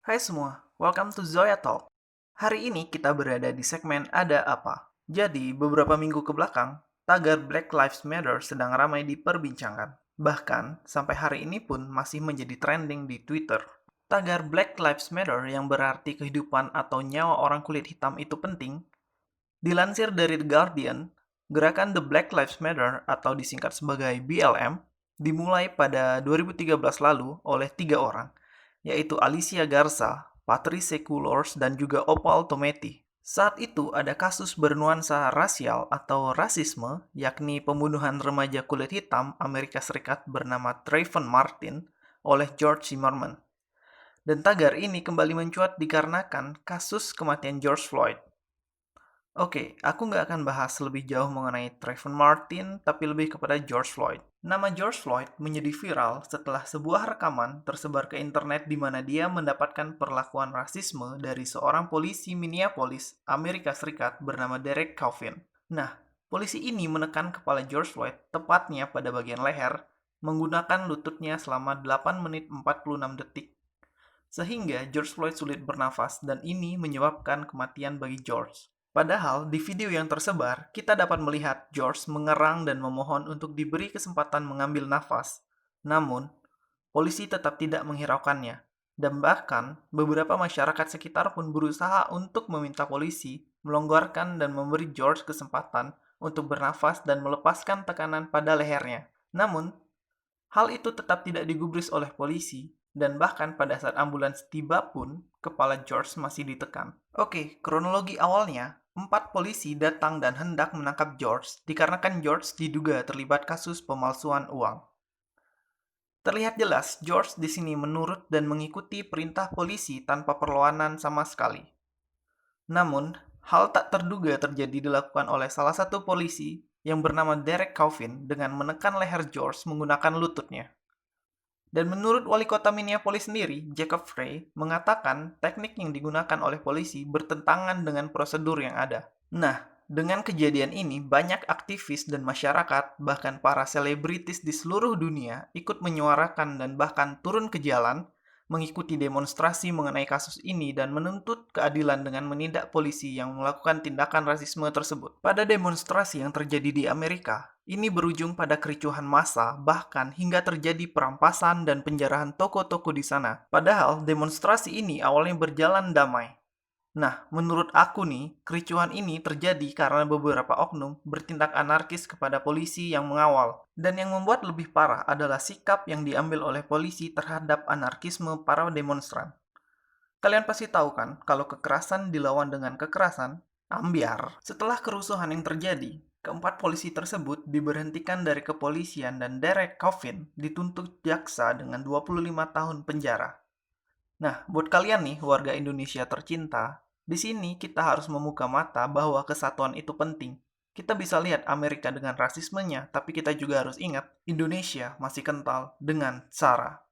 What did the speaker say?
Hai semua, welcome to Zoya Talk. Hari ini kita berada di segmen Ada Apa. Jadi, beberapa minggu ke belakang, tagar Black Lives Matter sedang ramai diperbincangkan. Bahkan, sampai hari ini pun masih menjadi trending di Twitter. Tagar Black Lives Matter yang berarti kehidupan atau nyawa orang kulit hitam itu penting, dilansir dari The Guardian, gerakan The Black Lives Matter atau disingkat sebagai BLM dimulai pada 2013 lalu oleh 3 orang, yaitu Alicia Garza, Patrice Cullors, dan juga Opal Tometi. Saat itu ada kasus bernuansa rasial atau rasisme, yakni pembunuhan remaja kulit hitam Amerika Serikat bernama Trayvon Martin oleh George Zimmerman. Dan tagar ini kembali mencuat dikarenakan kasus kematian George Floyd. Oke, aku nggak akan bahas lebih jauh mengenai Trayvon Martin, tapi lebih kepada George Floyd. Nama George Floyd menjadi viral setelah sebuah rekaman tersebar ke internet di mana dia mendapatkan perlakuan rasisme dari seorang polisi Minneapolis, Amerika Serikat bernama Derek Chauvin. Nah, polisi ini menekan kepala George Floyd tepatnya pada bagian leher, menggunakan lututnya selama 8 menit 46 detik. Sehingga George Floyd sulit bernafas dan ini menyebabkan kematian bagi George. Padahal di video yang tersebar, kita dapat melihat George mengerang dan memohon untuk diberi kesempatan mengambil nafas. Namun, polisi tetap tidak menghiraukannya. Dan bahkan, beberapa masyarakat sekitar pun berusaha untuk meminta polisi melonggarkan dan memberi George kesempatan untuk bernafas dan melepaskan tekanan pada lehernya. Namun, hal itu tetap tidak digubris oleh polisi, dan bahkan pada saat ambulans tiba pun, kepala George masih ditekan. Oke, kronologi awalnya, 4 polisi datang dan hendak menangkap George dikarenakan George diduga terlibat kasus pemalsuan uang. Terlihat jelas, George di sini menurut dan mengikuti perintah polisi tanpa perlawanan sama sekali. Namun, hal tak terduga terjadi dilakukan oleh salah satu polisi yang bernama Derek Chauvin dengan menekan leher George menggunakan lututnya. Dan menurut wali kota Minneapolis sendiri, Jacob Frey, mengatakan teknik yang digunakan oleh polisi bertentangan dengan prosedur yang ada. Nah, dengan kejadian ini, banyak aktivis dan masyarakat, bahkan para selebritis di seluruh dunia, ikut menyuarakan dan bahkan turun ke jalan, mengikuti demonstrasi mengenai kasus ini dan menuntut keadilan dengan menindak polisi yang melakukan tindakan rasisme tersebut. Pada demonstrasi yang terjadi di Amerika, ini berujung pada kericuhan massa, bahkan hingga terjadi perampasan dan penjarahan toko-toko di sana. Padahal demonstrasi ini awalnya berjalan damai. Nah, menurut aku nih, kericuhan ini terjadi karena beberapa oknum bertindak anarkis kepada polisi yang mengawal. Dan yang membuat lebih parah adalah sikap yang diambil oleh polisi terhadap anarkisme para demonstran. Kalian pasti tahu kan, kalau kekerasan dilawan dengan kekerasan, ambyar. Setelah kerusuhan yang terjadi, keempat polisi tersebut diberhentikan dari kepolisian dan Derek Chauvin dituntut jaksa dengan 25 tahun penjara. Nah, buat kalian nih, warga Indonesia tercinta, di sini kita harus membuka mata bahwa kesatuan itu penting. Kita bisa lihat Amerika dengan rasismenya, tapi kita juga harus ingat, Indonesia masih kental dengan SARA.